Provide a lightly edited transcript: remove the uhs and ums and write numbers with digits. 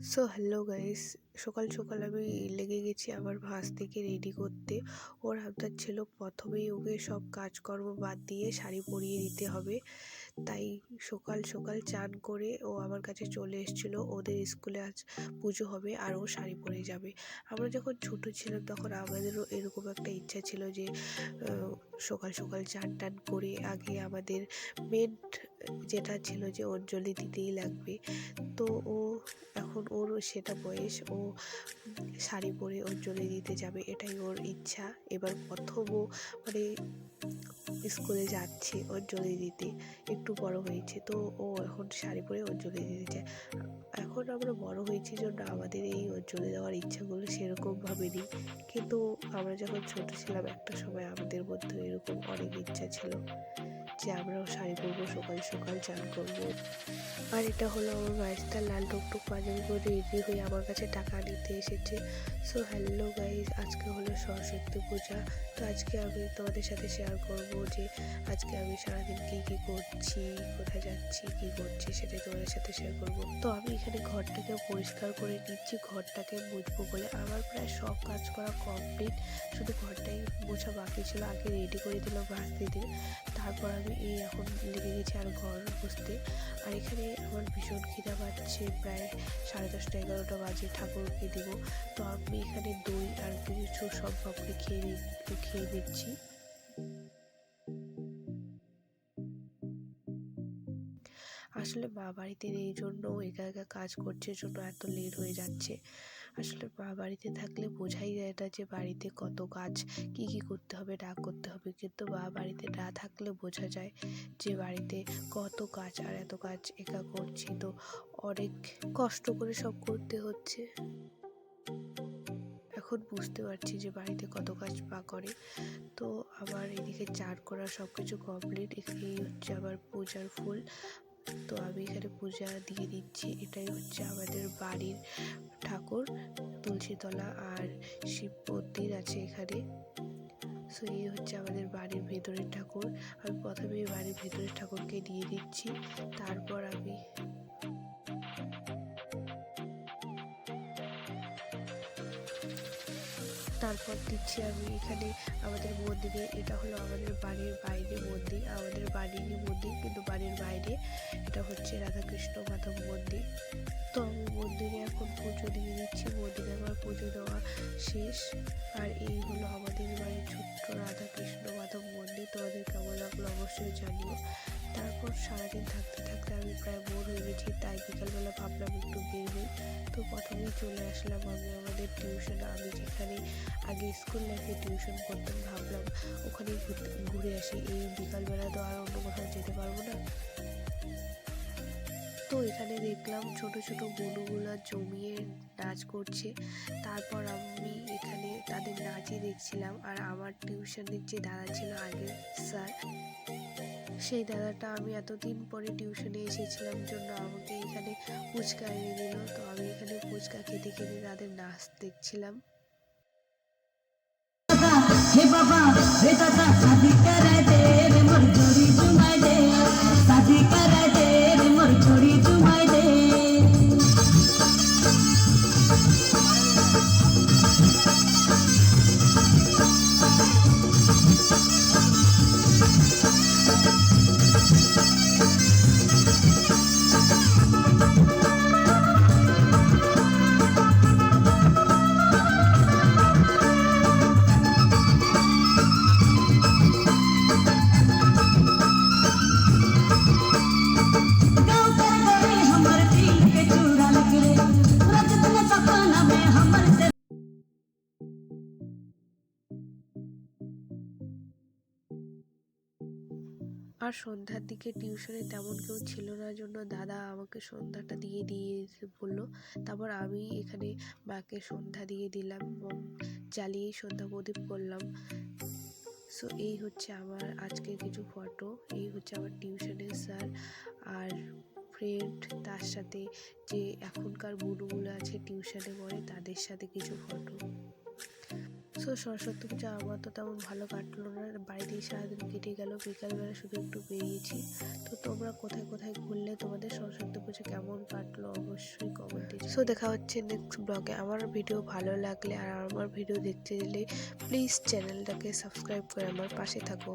So hello guys, সকাল সকাল আমি লেগে গেছি আমার ভাস্তিকে রেডি করতে। ওর আবদার ছিল প্রথমেই ওকে সব কাজকর্ম বাদ দিয়ে শাড়ি পরিয়ে দিতে হবে। তাই সকাল সকাল চান করে ও আমার কাছে চলে এসেছিল। ওদের স্কুলে আজ পুজো হবে আর ও শাড়ি পরে যাবে। আমরা যখন ছোট ছিলাম তখন আমাদেরও এরকম একটা ইচ্ছা ছিল যে সকাল সকাল চান টান করে আগে আমাদের মেন যেটা ছিল যে অঞ্জলি দিতেই লাগবে। তো ও এখন ওর সেটা বয়স, ও শাড়ি পরে অঞ্জলি দিতে যাবে, এটাই ওর ইচ্ছা। এবার প্রথম ও মানে স্কুলে যাচ্ছে অঞ্জলি দিতে, একটু বড় হয়েছে তো ও এখন শাড়ি পরে অঞ্জলি দিতে যায়। এখন আমরা বড় হয়েছি জন্য আমাদের এই অঞ্জলি দেওয়ার ইচ্ছাগুলো সেরকমভাবে নেই, কিন্তু আমরা যখন ছোট ছিলাম একটা সময় আমাদের মধ্যে এরকম অনেক ইচ্ছা ছিল যে আমরাও শাড়ি পরবো, সকাল সকাল চান করবো। আর এটা হলো আমার ভাইস্তা লাল টুকটুক পাঞ্জাবি পরে রেডি হয়ে আমার কাছে টাকা নিতে এসেছে। সো হ্যালো গাইজ, আজকে হলো সরস্বতী পূজা। তো আজকে আমি তোমাদের সাথে শেয়ার করব যে আজকে আমি সারাদিন কী করছি, কোথায় যাচ্ছি, কী করছি সেটাই তোমাদের সাথে শেয়ার করব। তো আমি এখানে ঘরটাকে পরিষ্কার করে নিচ্ছি, ঘরটাকে মুছবো বলে। আমার প্রায় সব কাজ করা কমপ্লিট, শুধু ঘরটাই মোছা বাকি ছিল। আগে রেডি করে দিলাম ভাস্তিদের, তারপর আমি এখন লেগে গেছি আর ঘর মুছতে। আর এখানে আমার ভীষণ খিদা পাচ্ছে, প্রায় 10:30-11টা বাজে, ঠাকুরকে দিব। তো আমি এখানে দই আর কিছু সব পাপড়ি খেয়ে দিচ্ছি। আসলে মা বাড়িতে এই জন্য একা একা কাজ করছে জন্য এত লেট হয়ে যাচ্ছে। আসলে মা বাড়িতে থাকলে বোঝাই যায় না যে বাড়িতে কত কাজ, কি করতে হবে না করতে হবে, কিন্তু মা বাড়িতে না থাকলে বোঝা যায় যে বাড়িতে কত কাজ, আর এত কাজ একা করছি তো অনেক কষ্ট করে সব করতে হচ্ছে। এখন বুঝতে পারছি যে বাড়িতে কত কাজ মা করে। তো আমার এদিকে চান করা সব কিছু কমপ্লিট। এই হচ্ছে আমার পূজার ফুল, তো আমি এখানে পূজা দিয়ে দিচ্ছি। এটাই হচ্ছে আমাদের বাড়ির ঠাকুর, তুলসীতলা আর শিব মন্দির আছে এখানে। সো এই হচ্ছে আমাদের বাড়ির ভেতরের ঠাকুর। আমি প্রথমে বাড়ির ভেতরের ঠাকুরকে দিয়ে দিচ্ছি, তারপর দিচ্ছি আমি এখানে আমাদের মন্দিরে। এটা হলো আমাদের বাড়ির বাইরে মন্দির, আমাদের বাড়িরই মন্দির কিন্তু বাড়ির বাইরে। এটা হচ্ছে রাধাকৃষ্ণ মাধব মন্দির। তো আমি মন্দিরে এখন পুজো দিয়ে দিচ্ছি। মন্দিরে আমার পুজো দেওয়া শেষ। আর এই হলো আমাদের বাড়ির ছোট্ট রাধাকৃষ্ণ মাধব মন্দির। তোমাদের কেমন লাগলো অবশ্যই জানিও। তারপর সারাদিন থাকতে থাকতে আমি প্রায় বোর হয়ে গেছি, তাই বিকালবেলা ভাবলাম একটু বের হই। তো প্রথমেই চলে আসলাম আমি আমাদের টিউশনে। আমি যেখানে আগে স্কুল লাইফে টিউশন করতাম, ভাবলাম ওখানেই ঘুরে আসি। এই বিকালবেলা তো আর অন্য কোথাও যেতে পারবো না। তো এখানে দেখলাম ছোট ছোট বুনুগুলা জমিয়ে নাচ করছে। তারপর আমি এখানে তাদের নাচই দেখছিলাম। আর আমার টিউশনের যে দাদা ছিল আগে, স্যার, সেই দাদাটা আমি এতদিন পরে টিউশনে এসেছিলাম জন্য আমাকে এখানে ফুচকা এনে দিল। তো আমি এখানে ফুচকা খেতে খেতে তাদের নাচ দেখছিলাম। हे बाबा हे दादा शादी करे दे रे मोर जोड़ी जुमाई दे, शादी करे दे रे मोर जोड़ी जुमाई दे। আর সন্ধ্যার দিকে টিউশনে তেমন কেউ ছিল না জন্য দাদা আমাকে সন্ধ্যাটা দিয়ে বললো। তারপর আমি এখানে মাকে সন্ধ্যা দিয়ে দিলাম, জ্বালিয়ে সন্ধ্যা প্রদীপ করলাম। সো এই হচ্ছে আমার আজকের কিছু ফটো। এই হচ্ছে আমার টিউশনের স্যার আর ফ্রেন্ড, তার সাথে যে এখনকার বুনুগুলো আছে টিউশনে পড়ে তাদের সাথে কিছু ফটো। সো সো সরস্বতী পূজা আমার তো তেমন ভালো কাটলো না, বাড়িতেই সারাদিন কেটে গেল, বিকালবেলা শুধু একটু বেরিয়েছি। তো তোমরা কোথায় কোথায় ঘুরলে, তোমাদের সরস্বতী পুজো কেমন কাটলো অবশ্যই কমেন্টে। সো দেখা হচ্ছে নেক্সট ব্লগে। আমার ভিডিও ভালো লাগলে আর আমার ভিডিও দেখতে গেলে প্লিজ চ্যানেলটাকে সাবস্ক্রাইব করে আমার পাশে থাকো।